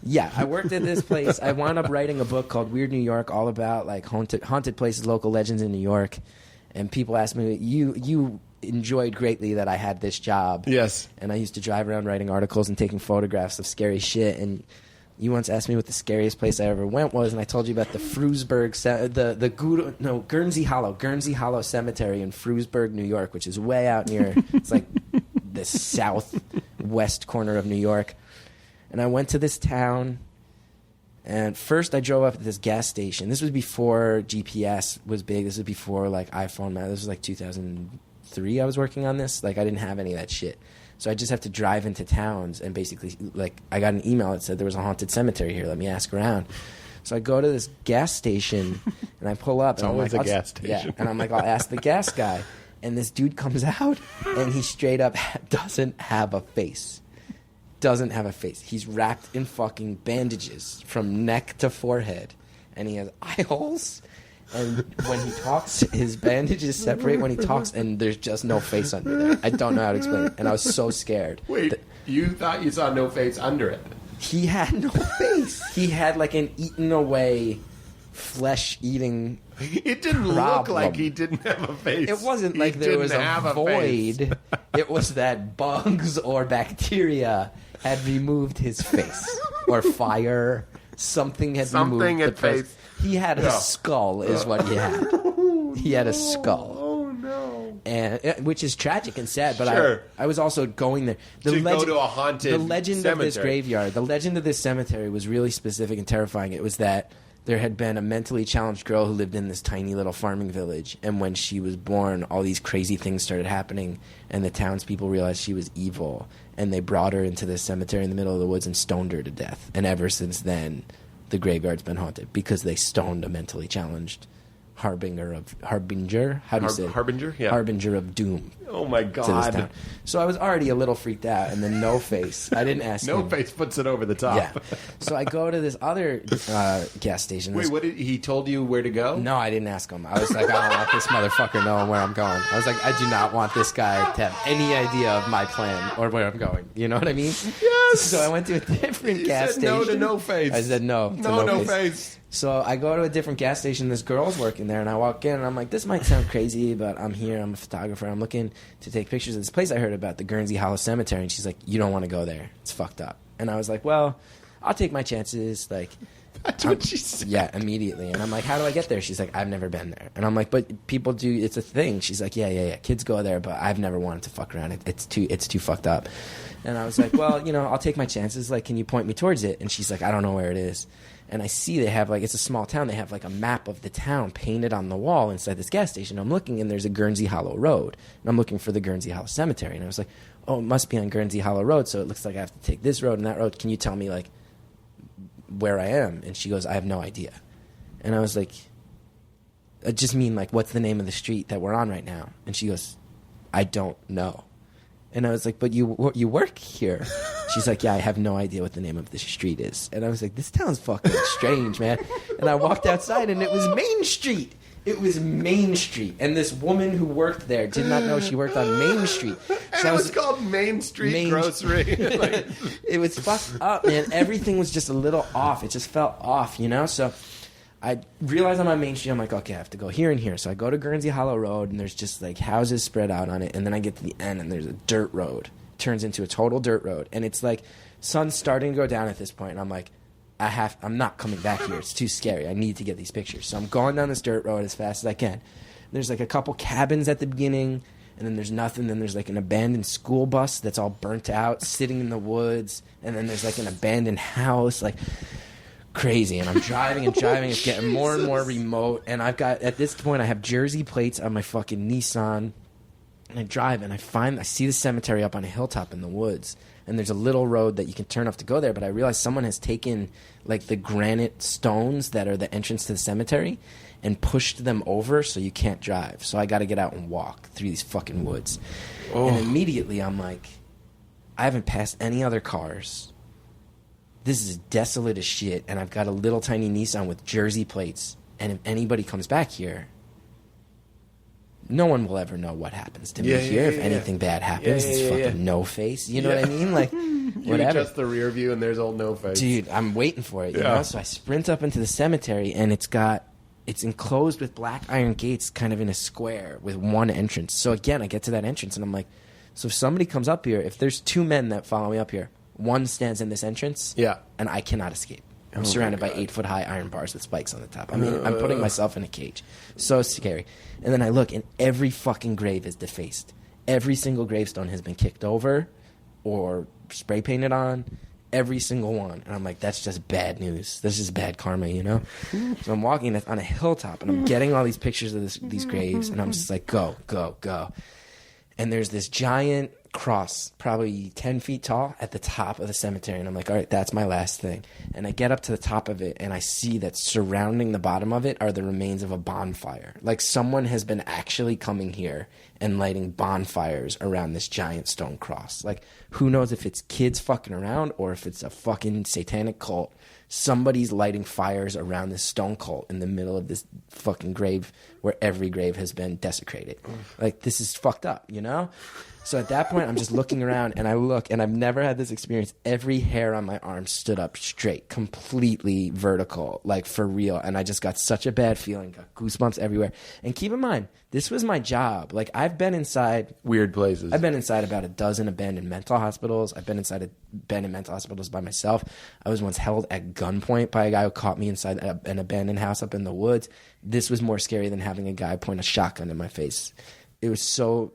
Yeah, I worked at this place. I wound up writing a book called Weird New York, all about like haunted places, local legends in New York. And people asked me, you enjoyed greatly that I had this job. Yes. And I used to drive around writing articles and taking photographs of scary shit. And you once asked me what the scariest place I ever went was, and I told you about the Gurnsey Hollow Cemetery in Frewsburg, New York, which is way out near. It's like the southwest corner of New York. And I went to this town, and first I drove up at this gas station. This was before GPS was big. This was before like iPhone. This was like 2003. I was working on this. Like I didn't have any of that shit. So I just have to drive into towns and basically, like, I got an email that said there was a haunted cemetery here. Let me ask around. So I go to this gas station, and I pull up. It's always a gas station. Yeah, and I'm like, I'll ask the gas guy. And this dude comes out, and he straight up doesn't have a face. Doesn't have a face. He's wrapped in fucking bandages from neck to forehead, and he has eye holes. And when he talks, his bandages separate when he talks, and there's just no face under there. I don't know how to explain it. And I was so scared. Wait, you thought you saw no face under it? He had no face. He had like an eaten away, flesh-eating It didn't problem. look like he didn't have a face. It wasn't like there was a void. Face. It was that bugs or bacteria had removed his face. Or fire. Something had removed the face. He had a skull, is what he had. He had a skull. Oh no! And which is tragic and sad. But Sure. I was also going there. Go to a haunted The legend cemetery. of this graveyard. The legend of this cemetery was really specific and terrifying. It was that there had been a mentally challenged girl who lived in this tiny little farming village, and when she was born, all these crazy things started happening, and the townspeople realized she was evil, and they brought her into this cemetery in the middle of the woods and stoned her to death. And ever since then, the graveyard's been haunted because they stoned a mentally challenged harbinger? How do you say it? Harbinger? Yeah. Harbinger of doom. Oh my To this god! town. So I was already a little freaked out, and then no face. I didn't ask No him. face puts it over the top. Yeah. So I go to this other gas station. Wait, what did he told you where to go? No, I didn't ask him. I was like, I don't want this motherfucker knowing where I'm going. I was like, I do not want this guy to have any idea of my plan or where I'm going. You know what I mean? Yes. So I went to a different gas said station. no to no face. I said no. To No face. So I go to a different gas station. This girl's working there, and I walk in, and I'm like, this might sound crazy, but I'm here. I'm a photographer. I'm looking to take pictures of this place I heard about, the Gurnsey Hollow Cemetery. And she's like, you don't want to go there. It's fucked up. And I was like, well, I'll take my chances. Like, That's what she said. yeah, immediately. And I'm like, how do I get there? She's like, I've never been there. And I'm like, but people do. It's a thing. She's like, yeah. Kids go there, but I've never wanted to fuck around. It's too fucked up. And I was like, well, I'll take my chances. Like, can you point me towards it? And she's like, I don't know where it is. And I see they have, like, it's a small town. They have, like, a map of the town painted on the wall inside this gas station. I'm looking, and there's a Gurnsey Hollow Road. And I'm looking for the Gurnsey Hollow Cemetery. And I was like, oh, it must be on Gurnsey Hollow Road, so it looks like I have to take this road and that road. Can you tell me, like, where I am? And she goes, I have no idea. And I was like, I just mean, like, what's the name of the street that we're on right now? And she goes, I don't know. And I was like, but you work here. She's like, yeah, I have no idea what the name of the street is. And I was like, this town's fucking strange, man. And I walked outside, and it was Main Street. It was Main Street. And this woman who worked there did not know she worked on Main Street. So And it was called Main Street Grocery. Like, it was fucked up, man. Everything was just a little off. It just felt off, So I realized I'm on Main Street. I'm like, okay, I have to go here and here. So I go to Gurnsey Hollow Road, and there's just, like, houses spread out on it. And then I get to the end, and there's a dirt road. It turns into a total dirt road. And it's like, sun's starting to go down at this point. And I'm like, I'm not coming back here. It's too scary. I need to get these pictures. So I'm going down this dirt road as fast as I can. There's, like, a couple cabins at the beginning, and then there's nothing. Then there's, like, an abandoned school bus that's all burnt out, sitting in the woods. And then there's, like, an abandoned house, like, crazy. And I'm driving. It's getting more and more remote. And at this point, I have Jersey plates on my fucking Nissan. And I drive, and I see the cemetery up on a hilltop in the woods. And there's a little road that you can turn off to go there. But I realize someone has taken, like, the granite stones that are the entrance to the cemetery and pushed them over so you can't drive. So I got to get out and walk through these fucking woods. Oh. And immediately I'm like, I haven't passed any other cars. This is desolate as shit. And I've got a little tiny Nissan with Jersey plates. And if anybody comes back here, no one will ever know what happens to me here. If anything bad happens, it's fucking No Face. You know what I mean? Like, whatever. You adjust the rear view and there's old No Face. Dude, I'm waiting for it, you know? So I sprint up into the cemetery, and it's enclosed with black iron gates kind of in a square with one entrance. So again, I get to that entrance, and I'm like, so if somebody comes up here, if there's 2 men that follow me up here, one stands in this entrance, and I cannot escape. I'm surrounded by 8-foot-high iron bars with spikes on the top. I mean, I'm putting myself in a cage. So scary. And then I look, and every fucking grave is defaced. Every single gravestone has been kicked over or spray painted on. Every single one. And I'm like, that's just bad news. That's just bad karma, you know? So I'm walking on a hilltop, and I'm getting all these pictures of these graves, and I'm just like, go, go, go. And there's this giant cross, probably 10 feet tall, at the top of the cemetery. And I'm like, all right, that's my last thing. And I get up to the top of it, and I see that surrounding the bottom of it are the remains of a bonfire. Like, someone has been actually coming here and lighting bonfires around this giant stone cross. Like, who knows if it's kids fucking around or if it's a fucking satanic cult. Somebody's lighting fires around this stone cult in the middle of this fucking grave where every grave has been desecrated. Like, this is fucked up, you know? So at that point, I'm just looking around, and I look, and I've never had this experience. Every hair on my arm stood up straight, completely vertical, like for real. And I just got such a bad feeling, got goosebumps everywhere. And keep in mind, this was my job. Like, I've been inside weird places. I've been inside about a dozen abandoned mental hospitals. I've been inside abandoned mental hospitals by myself. I was once held at gunpoint by a guy who caught me inside an abandoned house up in the woods. This was more scary than having a guy point a shotgun in my face. It was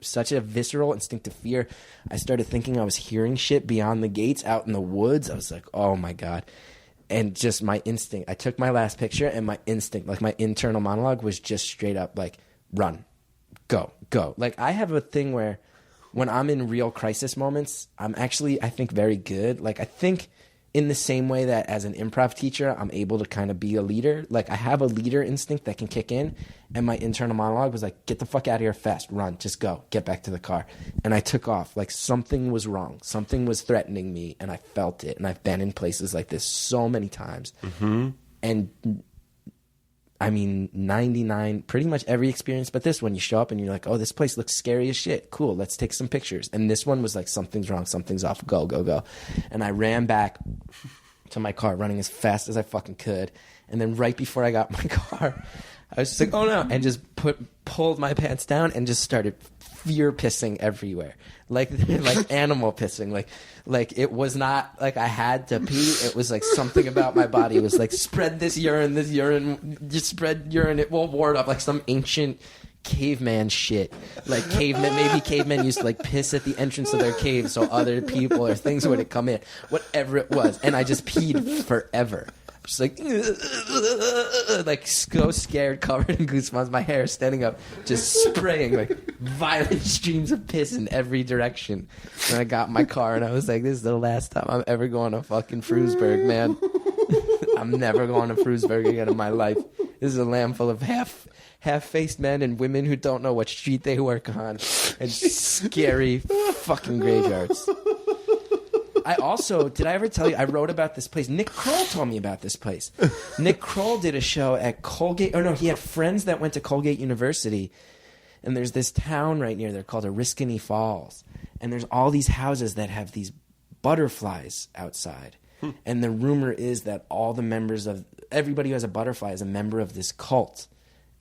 such a visceral, instinctive fear. I started thinking I was hearing shit beyond the gates out in the woods. I was like, oh my God. And just my instinct. I took my last picture, and my instinct, like my internal monologue, was just straight up like, run, go, go. Like, I have a thing where when I'm in real crisis moments, I'm actually, I think, very good. Like, I think in the same way that as an improv teacher, I'm able to kind of be a leader. Like, I have a leader instinct that can kick in, and my internal monologue was like, get the fuck out of here fast, run, just go, get back to the car. And I took off. Like, something was wrong. Something was threatening me, and I felt it. And I've been in places like this so many times. Mm-hmm. And I mean, 99, pretty much every experience but this one, you show up and you're like, oh, this place looks scary as shit. Cool, let's take some pictures. And this one was like, something's wrong, something's off, go, go, go. And I ran back to my car, running as fast as I fucking could. And then right before I got my car, I was just like, oh no, and just pulled my pants down and just started fear pissing everywhere. Like animal pissing. Like it was not like I had to pee. It was like something about my body was like, spread this urine, just spread urine, it will ward up, like some ancient caveman shit. Like maybe cavemen used to like piss at the entrance of their cave so other people or things would come in. Whatever it was. And I just peed forever. Just like so scared, covered in goosebumps, my hair standing up, just spraying like violent streams of piss in every direction. And I got in my car and I was like, this is the last time I'm ever going to fucking Frewsburg, man. I'm never going to Frewsburg again in my life. This is a land full of half-faced men and women who don't know what street they work on, and scary fucking graveyards. I also, did I ever tell you, I wrote about this place. Nick Kroll told me about this place. Nick Kroll did a show at Colgate. Oh, no, he had friends that went to Colgate University. And there's this town right near there called Oriskany Falls. And there's all these houses that have these butterflies outside. And the rumor is that all the members of, everybody who has a butterfly is a member of this cult.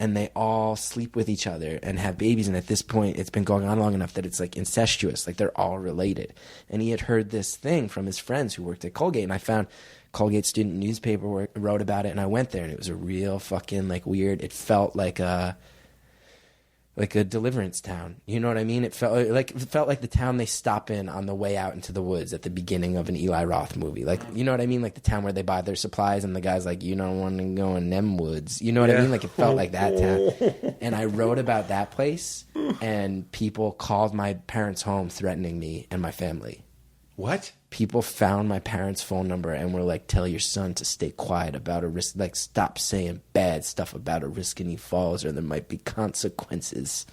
And they all sleep with each other and have babies. And at this point, it's been going on long enough that it's like incestuous. Like they're all related. And he had heard this thing from his friends who worked at Colgate. And I found Colgate student newspaper wrote about it. And I went there and it was a real fucking like weird. It felt like a deliverance town. You know what I mean? It felt like the town they stop in on the way out into the woods at the beginning of an Eli Roth movie. Like, you know what I mean? Like the town where they buy their supplies and the guy's like, you don't want to go in them woods. You know what I mean? Like it felt like that town. And I wrote about that place and people called my parents' home threatening me and my family. What? People found my parents' phone number and were like, tell your son to stay quiet about like stop saying bad stuff about Oriskany Falls or there might be consequences.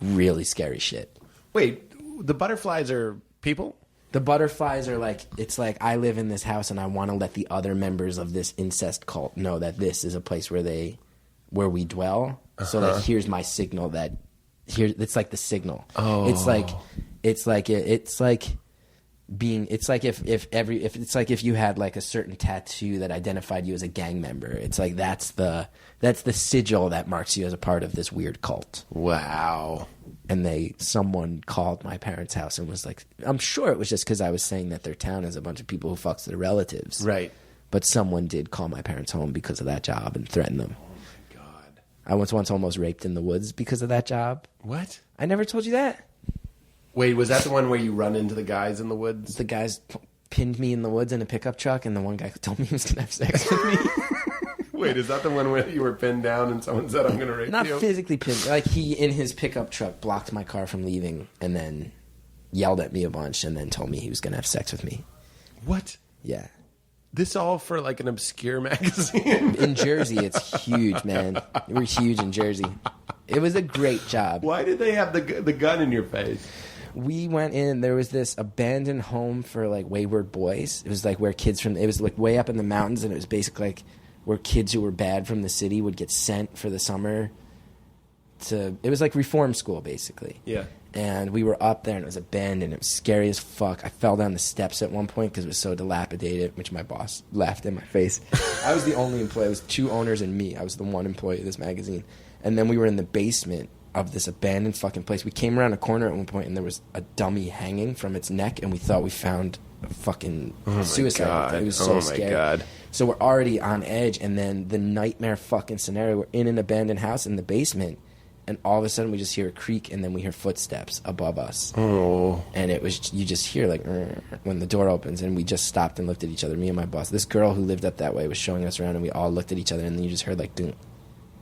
Really scary shit. Wait, the butterflies are people? The butterflies are like, it's like I live in this house and I want to let the other members of this incest cult know that this is a place where we dwell. So like, here's my signal that here. It's like the signal. Oh. It's like being. It's like if it's like if you had like a certain tattoo that identified you as a gang member. It's like that's the sigil that marks you as a part of this weird cult. Wow. And someone called my parents' house and was like, I'm sure it was just because I was saying that their town is a bunch of people who fucks their relatives. Right. But someone did call my parents home because of that job and threaten them. Oh my God. I was once almost raped in the woods because of that job. What? I never told you that. Wait, was that the one where you run into the guys in the woods? The guys pinned me in the woods in a pickup truck, and the one guy told me he was going to have sex with me. Wait, is that the one where you were pinned down and someone said, I'm going to rape Not you? physically pinned. Like, he, in his pickup truck, blocked my car from leaving and then yelled at me a bunch and then told me he was going to have sex with me. What? Yeah. This all for like an obscure magazine? In Jersey, it's huge, man. We're huge in Jersey. It was a great job. Why did they have the gun in your face? We went in, there was this abandoned home for like wayward boys. It was like where it was like way up in the mountains, and it was basically like where kids who were bad from the city would get sent for the summer it was like reform school basically. Yeah. And we were up there and it was abandoned. It was scary as fuck. I fell down the steps at one point because it was so dilapidated, which my boss laughed in my face. I was the only employee. It was 2 owners and me. I was the one employee of this magazine. And then we were in the basement of this abandoned fucking place. We came around a corner at one point and there was a dummy hanging from its neck, and we thought we found a fucking suicide. God. It was so my scary. God. So we're already on edge, and then the nightmare fucking scenario, we're in an abandoned house in the basement, and all of a sudden we just hear a creak, and then we hear footsteps above us. Oh. And it was, you just hear like when the door opens, and we just stopped and looked at each other, me and my boss. This girl who lived up that way was showing us around, and we all looked at each other, and then you just heard like ding,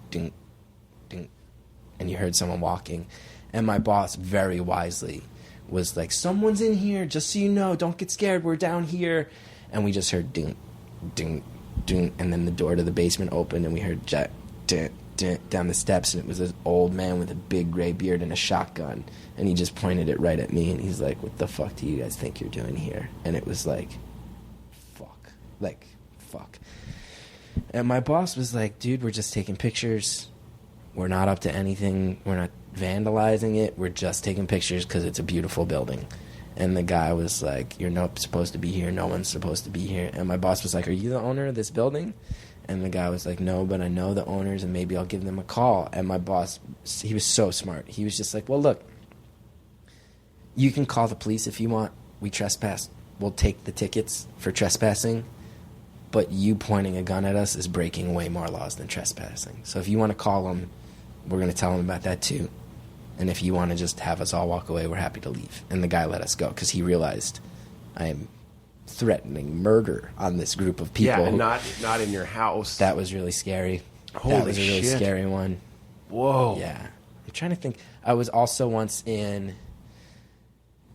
ding, ding, and you heard someone walking. And my boss very wisely was like, someone's in here, just so you know, don't get scared, we're down here. And we just heard ding, ding, ding, and then the door to the basement opened, and we heard jet, ding, ding, down the steps, and it was this old man with a big gray beard and a shotgun, and he just pointed it right at me, and he's like, what the fuck do you guys think you're doing here? And it was like, fuck. And my boss was like, dude, we're just taking pictures. We're not up to anything. We're not vandalizing it. We're just taking pictures because it's a beautiful building. And the guy was like, you're not supposed to be here. No one's supposed to be here. And my boss was like, are you the owner of this building? And the guy was like, no, but I know the owners, and maybe I'll give them a call. And my boss, he was so smart. He was just like, well, look, you can call the police if you want. We trespassed. We'll take the tickets for trespassing. But you pointing a gun at us is breaking way more laws than trespassing. So if you want to call them, we're going to tell them about that too. And if you want to just have us all walk away, we're happy to leave. And the guy let us go because he realized I am threatening murder on this group of people. Yeah, not in your house. That was really scary. Holy that was a really shit. scary one. Whoa. Yeah. I'm trying to think. I was also once in...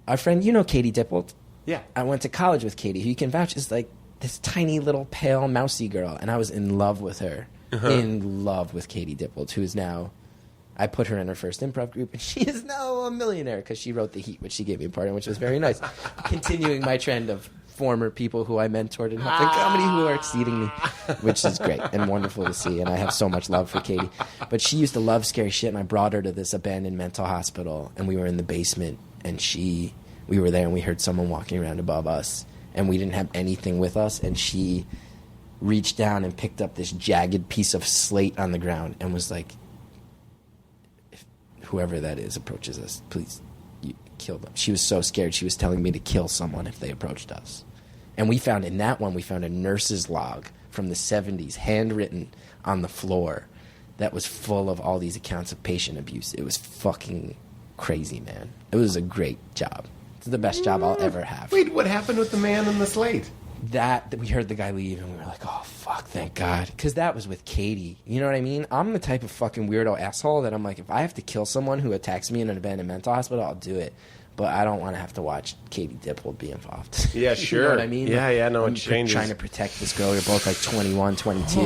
Our friend, you know Katie Dippold? Yeah. I went to college with Katie, who you can vouch is like this tiny little pale mousy girl, and I was in love with her. In love with Katie Dippold, who is now... I put her in her first improv group, and she is now a millionaire because she wrote The Heat, which she gave me a part in, which was very nice. Continuing my trend of former people who I mentored in helped in comedy who are exceeding me, which is great and wonderful to see, and I have so much love for Katie. But she used to love scary shit, and I brought her to this abandoned mental hospital, and we were in the basement, and we were there, and we heard someone walking around above us, and we didn't have anything with us, and she reached down and picked up this jagged piece of slate on the ground and was like, whoever that is approaches us, please, you kill them. She was so scared. She was telling me to kill someone if they approached us. And we found a nurse's log from the 70s, handwritten on the floor, that was full of all these accounts of patient abuse. It was fucking crazy, man. It was a great job. It's the best job I'll ever have. Wait, what happened with the man in the slate? That we heard the guy leave, and we were like, oh, fuck, thank God. Because that was with Katie. You know what I mean? I'm the type of fucking weirdo asshole that I'm like, if I have to kill someone who attacks me in an abandoned mental hospital, I'll do it. But I don't want to have to watch Katie Dippold be involved. Yeah, sure. You know what I mean? Yeah, no, I'm it changes. trying to protect this girl. We're both like 21, 22.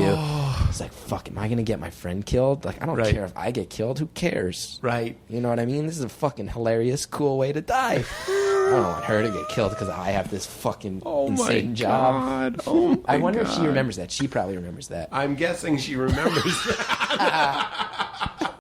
It's like, fuck, am I going to get my friend killed? Like, I don't care if I get killed. Who cares? Right. You know what I mean? This is a fucking hilarious, cool way to die. I don't want her to get killed because I have this fucking insane job. Oh my I wonder if she God. remembers that. She probably remembers that. I'm guessing she remembers that.